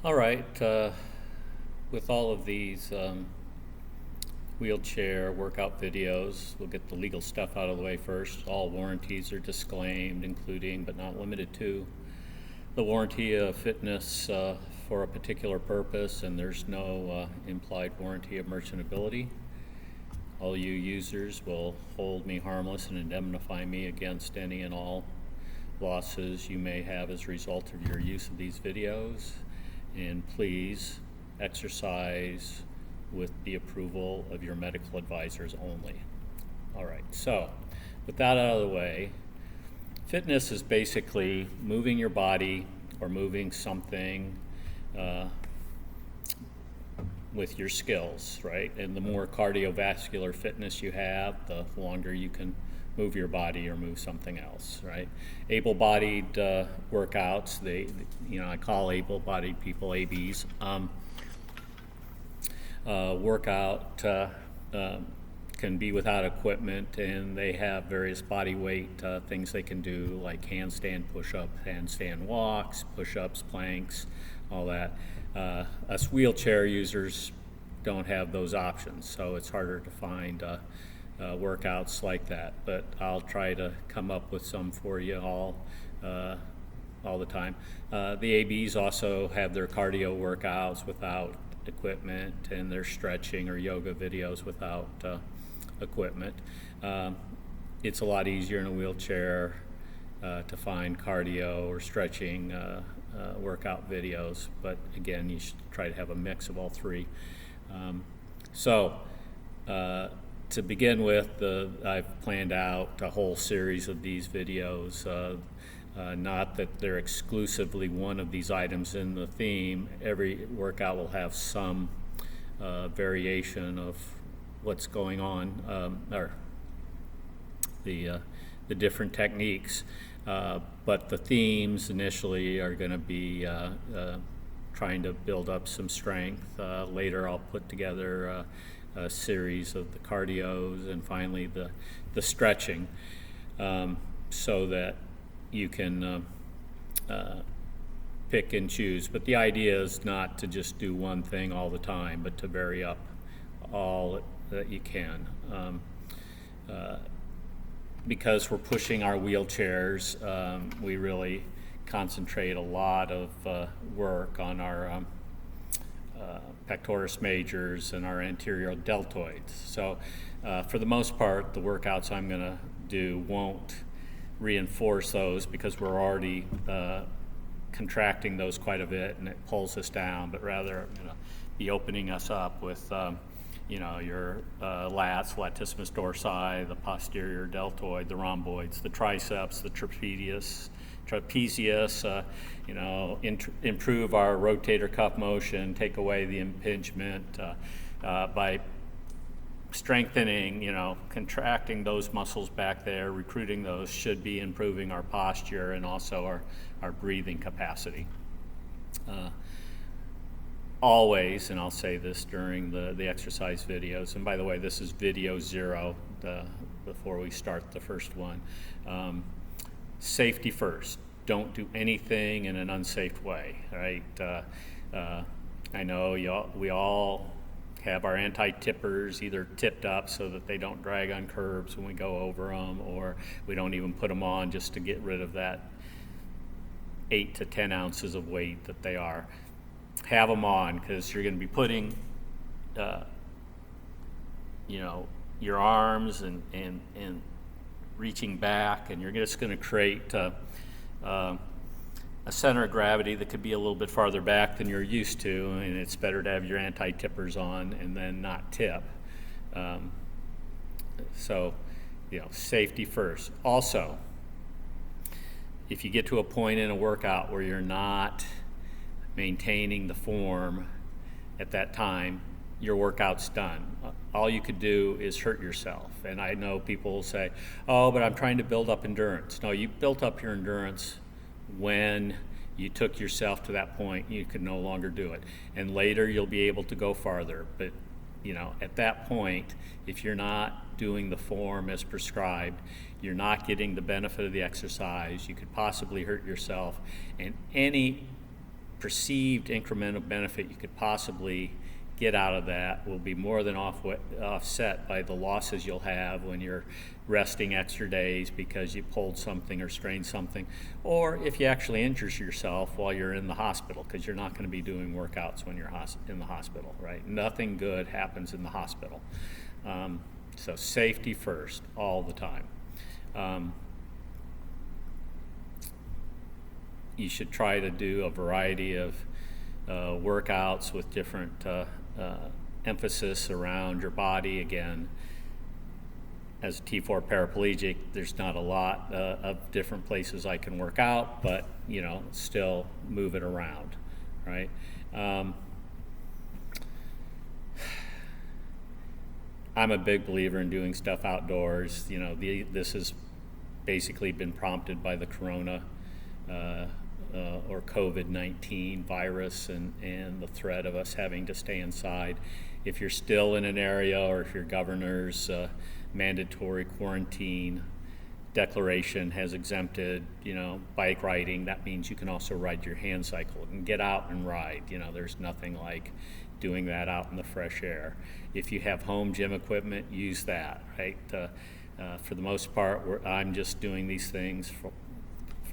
All right, with all of these wheelchair workout videos, we'll get the legal stuff out of the way first. All warranties are disclaimed, including but not limited to the warranty of fitness for a particular purpose, and there's no implied warranty of merchantability. All you users will hold me harmless and indemnify me against any and all losses you may have as a result of your use of these videos. And please exercise with the approval of your medical advisors only. All right, so with that out of the way, fitness is basically moving your body or moving something with your skills, right? And the more cardiovascular fitness you have, the longer you can move your body or move something else, right? Able-bodied workouts, I call able-bodied people ABs. Workout can be without equipment, and they have various body weight things they can do, like handstand push-up, handstand walks, push-ups, planks, all that. Us wheelchair users don't have those options, so it's harder to find workouts like that, but I'll try to come up with some for you all the time. The ABs also have their cardio workouts without equipment, and their stretching or yoga videos without equipment. It's a lot easier in a wheelchair to find cardio or stretching workout videos, but again, you should try to have a mix of all three. To begin with, I've planned out a whole series of these videos, not that they're exclusively one of these items in the theme. Every workout will have some variation of what's going on, or the different techniques, but the themes initially are going to be trying to build up some strength. Later I'll put together a series of the cardios, and finally the stretching, so that you can pick and choose. But the idea is not to just do one thing all the time, but to vary up all that you can. Because we're pushing our wheelchairs, we really concentrate a lot of work on our pectoris majors and our anterior deltoids. So for the most part, the workouts I'm going to do won't reinforce those, because we're already contracting those quite a bit, and it pulls us down, but rather be opening us up with your lats, latissimus dorsi, the posterior deltoid, the rhomboids, the triceps, the trapezius, improve our rotator cuff motion, take away the impingement by strengthening, contracting those muscles back there, recruiting those, should be improving our posture and also our breathing capacity. Always, and I'll say this during the exercise videos, and by the way, this is video 0 before we start the first one. Safety first. Don't do anything in an unsafe way, right? I know we all have our anti-tippers either tipped up so that they don't drag on curbs when we go over them, or we don't even put them on just to get rid of that 8 to 10 ounces of weight that they are. Have them on, because you're going to be putting your arms and reaching back, and you're just going to create a center of gravity that could be a little bit farther back than you're used to, and it's better to have your anti-tippers on and then not tip. Safety first. Also, if you get to a point in a workout where you're not maintaining the form at that time, your workout's done. All you could do is hurt yourself. And I know people will say, oh, but I'm trying to build up endurance. No, you built up your endurance when you took yourself to that point you could no longer do it. And later you'll be able to go farther. But at that point, if you're not doing the form as prescribed, you're not getting the benefit of the exercise, you could possibly hurt yourself. And any perceived incremental benefit you could possibly get out of that will be more than offset by the losses you'll have when you're resting extra days because you pulled something or strained something, or if you actually injure yourself while you're in the hospital, because you're not going to be doing workouts when you're in the hospital, right? Nothing good happens in the hospital. So safety first all the time. You should try to do a variety of workouts with different emphasis around your body. Again, as a T4 paraplegic, there's not a lot of different places I can work out, but still move it around, right? I'm a big believer in doing stuff outdoors. This has basically been prompted by the corona or COVID-19 virus and the threat of us having to stay inside. If you're still in an area, or if your governor's mandatory quarantine declaration has exempted, bike riding, that means you can also ride your hand cycle and get out and ride. There's nothing like doing that out in the fresh air. If you have home gym equipment, use that, right? For the most part, I'm just doing these things for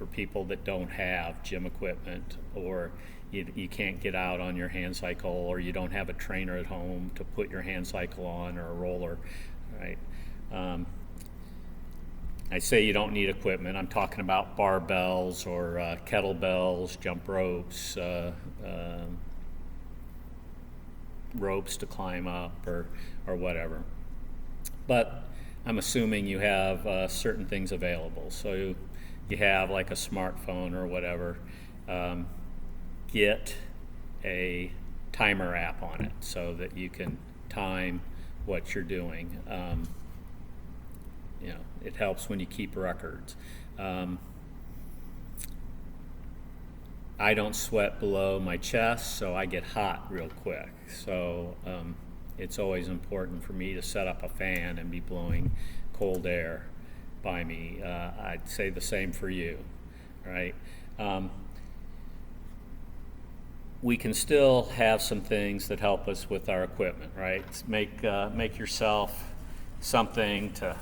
people that don't have gym equipment, or you can't get out on your hand cycle, or you don't have a trainer at home to put your hand cycle on, or a roller, right? I say you don't need equipment. I'm talking about barbells or kettlebells, jump ropes, ropes to climb up, or whatever. But I'm assuming you have certain things available. So you have like a smartphone or whatever. Get a timer app on it so that you can time what you're doing. It helps when you keep records. I don't sweat below my chest, so I get hot real quick. So it's always important for me to set up a fan and be blowing cold air by me. I'd say the same for you, right? We can still have some things that help us with our equipment, right? Make yourself something to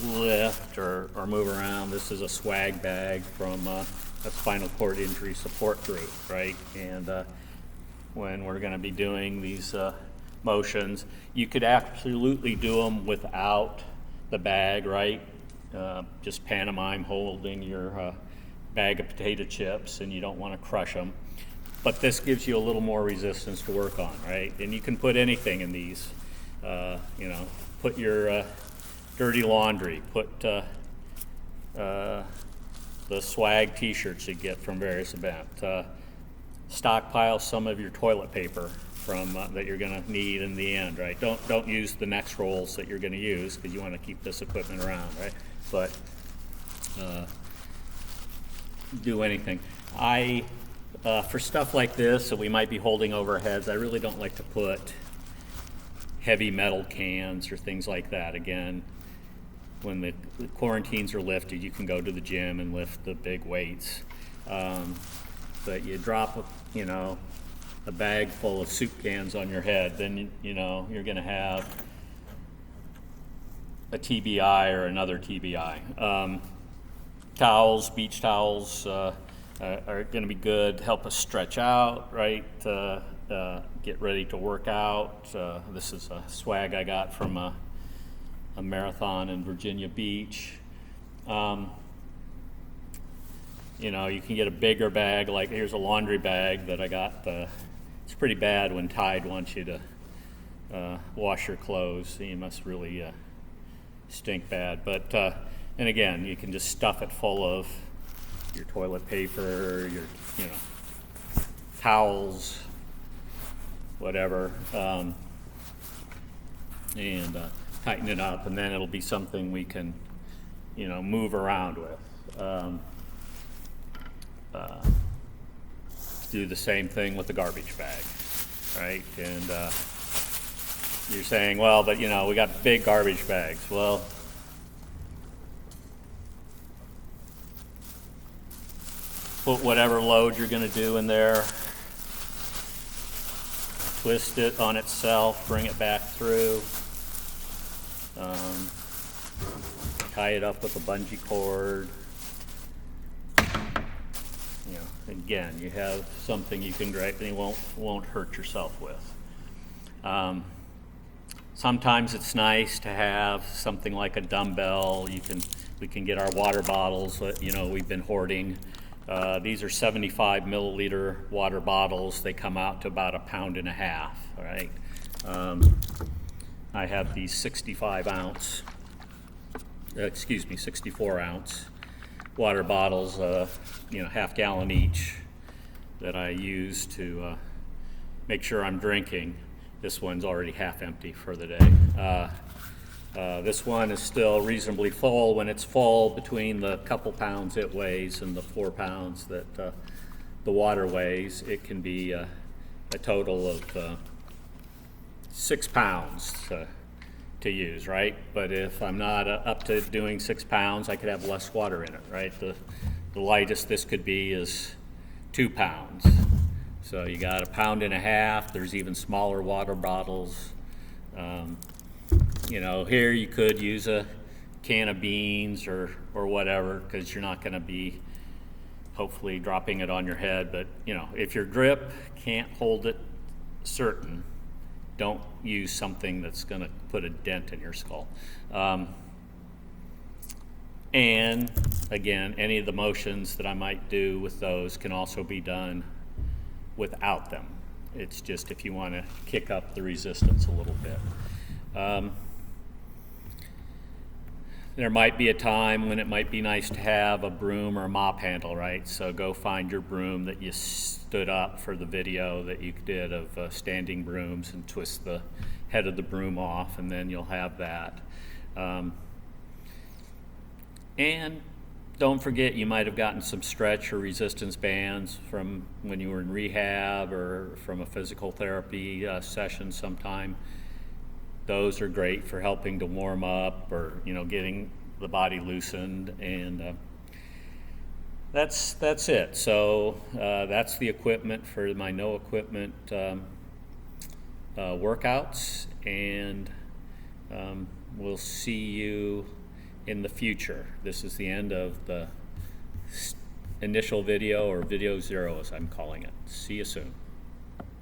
lift or move around. This is a swag bag from a spinal cord injury support group, right? And when we're going to be doing these motions, you could absolutely do them without the bag, right? Just pantomime holding your bag of potato chips, and you don't want to crush them. But this gives you a little more resistance to work on, right? And you can put anything in these. Put your dirty laundry, put the swag t-shirts you get from various events. Stockpile some of your toilet paper from that you're going to need in the end, right? Don't use the next rolls that you're going to use, because you want to keep this equipment around, right? But do anything. For stuff like this that we might be holding over our heads, I really don't like to put heavy metal cans or things like that. Again, when the quarantines are lifted, you can go to the gym and lift the big weights. But you drop a bag full of soup cans on your head, then you're going to have a TBI or another TBI. Towels, beach towels, are going to be good. Help us stretch out, right? Get ready to work out. This is a swag I got from a marathon in Virginia Beach. You can get a bigger bag. Like here's a laundry bag that I got. It's pretty bad when Tide wants you to wash your clothes. You must really stink bad. But and again, you can just stuff it full of your toilet paper, your towels, whatever, and tighten it up, and then it'll be something we can move around with. Do the same thing with the garbage bag, right? And you're saying, well, but we got big garbage bags. Well, Put whatever load you're going to do in there. Twist it on itself, bring it back through. Tie it up with a bungee cord. You know, again, you have something you can grab and you won't hurt yourself with. Sometimes it's nice to have something like a dumbbell. We can get our water bottles that, you know, we've been hoarding. These are 75 milliliter water bottles. They come out to about 1.5 pounds, all right? I have these 64 ounce water bottles, you know, 1/2 gallon each, that I use to make sure I'm drinking. This one's already half empty for the day. This one is still reasonably full. When it's full, between the couple pounds it weighs and the 4 pounds that the water weighs, it can be a total of 6 pounds to use, right? But if I'm not up to doing 6 pounds, I could have less water in it, right? The lightest this could be is 2 pounds. So you got 1.5 pounds. There's even smaller water bottles. You know, here you could use a can of beans or whatever, because you're not going to be hopefully dropping it on your head. But, you know, if your grip can't hold it certain, don't use something that's going to put a dent in your skull. And again, any of the motions that I might do with those can also be done without them. It's just if you want to kick up the resistance a little bit. There might be a time when it might be nice to have a broom or a mop handle, right? So go find your broom that you stood up for the video that you did of standing brooms, and twist the head of the broom off, and then you'll have that. And don't forget, you might have gotten some stretch or resistance bands from when you were in rehab or from a physical therapy session sometime. Those are great for helping to warm up, or, you know, getting the body loosened, and that's it. So that's the equipment for my no equipment workouts, and we'll see you in the future. This is the end of the initial video, or video 0 as I'm calling it. See you soon.